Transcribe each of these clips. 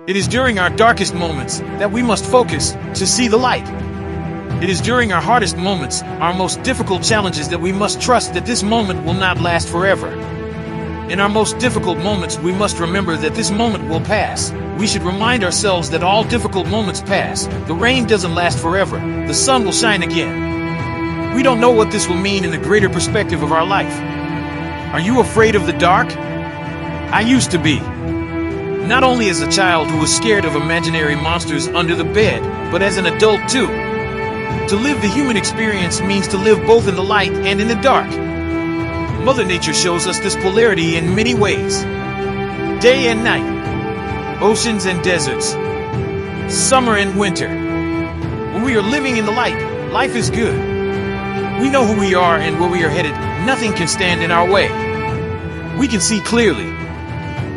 It is during our darkest moments that we must focus to see the light. It is during our hardest moments, our most difficult challenges, that we must trust that this moment will not last forever. In our most difficult moments, we must remember that this moment will pass. We should remind ourselves that all difficult moments pass. The rain doesn't last forever. The sun will shine again. We don't know what this will mean in the greater perspective of our life. Are you afraid of the dark? I used to be. Not only as a child who was scared of imaginary monsters under the bed, but as an adult too. To live the human experience means to live both in the light and in the dark. Mother Nature shows us this polarity in many ways. Day and night, oceans and deserts, summer and winter. When we are living in the light, life is good. We know who we are and where we are headed. Nothing can stand in our way. We can see clearly.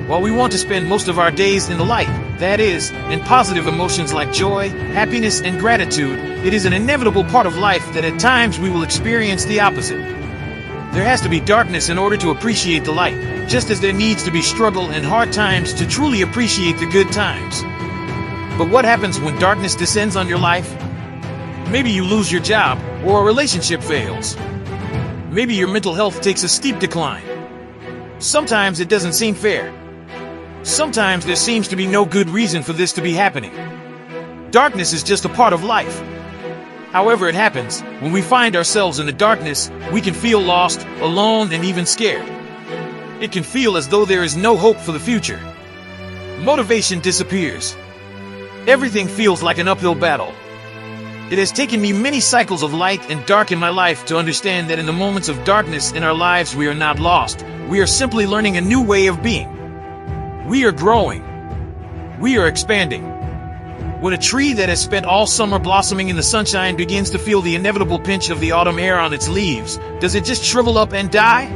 While we want to spend most of our days in the light, that is, in positive emotions like joy, happiness, and gratitude, it is an inevitable part of life that at times we will experience the opposite. There has to be darkness in order to appreciate the light, just as there needs to be struggle and hard times to truly appreciate the good times. But what happens when darkness descends on your life? Maybe you lose your job, or a relationship fails. Maybe your mental health takes a steep decline. Sometimes it doesn't seem fair. Sometimes there seems to be no good reason for this to be happening. Darkness is just a part of life. However it happens, when we find ourselves in the darkness, we can feel lost, alone, and even scared. It can feel as though there is no hope for the future. Motivation disappears. Everything feels like an uphill battle. It has taken me many cycles of light and dark in my life to understand that in the moments of darkness in our lives, we are not lost. We are simply learning a new way of being. We are growing. We are expanding. When a tree that has spent all summer blossoming in the sunshine begins to feel the inevitable pinch of the autumn air on its leaves, does it just shrivel up and die?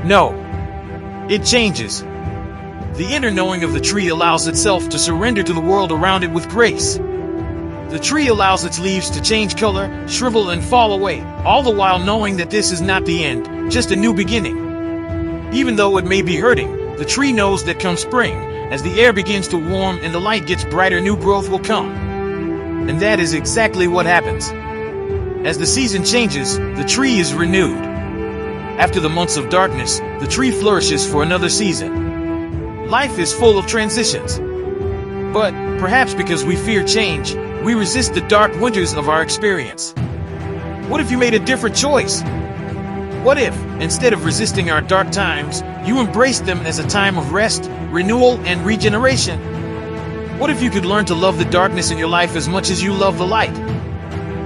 No. It changes. The inner knowing of the tree allows itself to surrender to the world around it with grace. The tree allows its leaves to change color, shrivel, and fall away, all the while knowing that this is not the end, just a new beginning. Even though it may be hurting, the tree knows that come spring, as the air begins to warm and the light gets brighter, new growth will come. And that is exactly what happens. As the season changes, the tree is renewed. After the months of darkness, the tree flourishes for another season. Life is full of transitions. But, perhaps because we fear change, we resist the dark winters of our experience. What if you made a different choice? What if, instead of resisting our dark times, you embraced them as a time of rest, renewal, and regeneration? What if you could learn to love the darkness in your life as much as you love the light?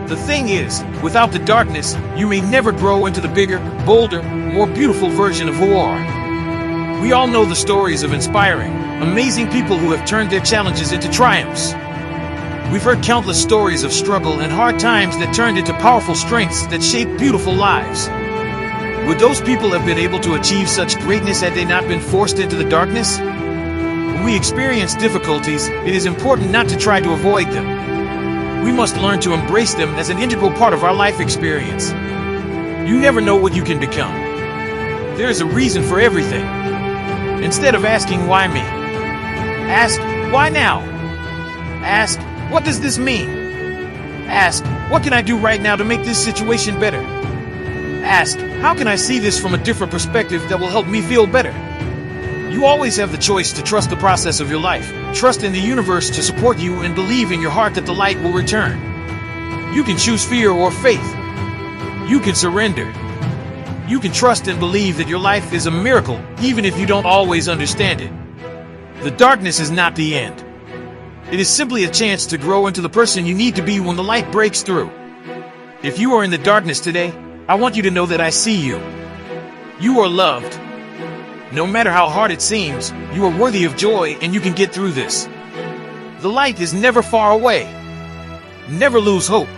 The thing is, without the darkness, you may never grow into the bigger, bolder, more beautiful version of who you are. We all know the stories of inspiring, amazing people who have turned their challenges into triumphs. We've heard countless stories of struggle and hard times that turned into powerful strengths that shaped beautiful lives. Would those people have been able to achieve such greatness had they not been forced into the darkness? When we experience difficulties, it is important not to try to avoid them. We must learn to embrace them as an integral part of our life experience. You never know what you can become. There is a reason for everything. Instead of asking why me, ask why now? Ask what does this mean? Ask what can I do right now to make this situation better? Ask, how can I see this from a different perspective that will help me feel better? You always have the choice to trust the process of your life, trust in the universe to support you, and believe in your heart that the light will return. You can choose fear or faith. You can surrender. You can trust and believe that your life is a miracle, even if you don't always understand it. The darkness is not the end. It is simply a chance to grow into the person you need to be when the light breaks through. If you are in the darkness today, I want you to know that I see you. You are loved. No matter how hard it seems, you are worthy of joy and you can get through this. The light is never far away. Never lose hope.